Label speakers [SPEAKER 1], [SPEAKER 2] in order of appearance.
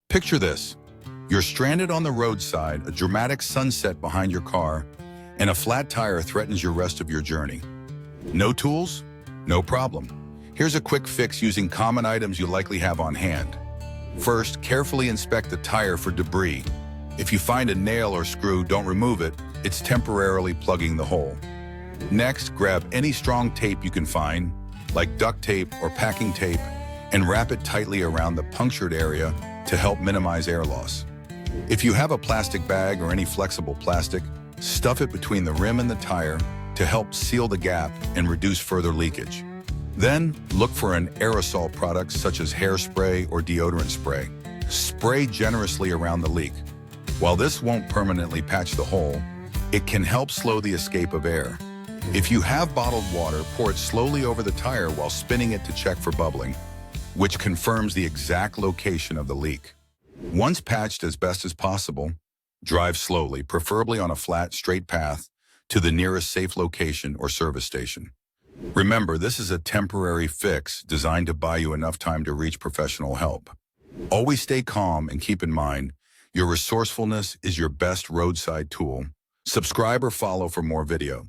[SPEAKER 1] Picture this. You're stranded on the roadside, a dramatic sunset behind your car, and a flat tire threatens your rest of your journey. No tools? No problem. Here's a quick fix using common items you likely have on hand. First, carefully inspect the tire for debris. If you find a nail or screw, don't remove it. It's temporarily plugging the hole. Next, grab any strong tape you can find, like duct tape or packing tape, and wrap it tightly around the punctured area to help minimize air loss. If you have a plastic bag or any flexible plastic, stuff it between the rim and the tire to help seal the gap and reduce further leakage. Then, look for an aerosol product such as hairspray or deodorant spray. Spray generously around the leak. While this won't permanently patch the hole, it can help slow the escape of air. If you have bottled water, pour it slowly over the tire while spinning it to check for bubbling, which confirms the exact location of the leak. Once patched as best as possible, drive slowly, preferably on a flat, straight path, to the nearest safe location or service station. Remember, this is a temporary fix designed to buy you enough time to reach professional help. Always stay calm and keep in mind, your resourcefulness is your best roadside tool. Subscribe or follow for more video.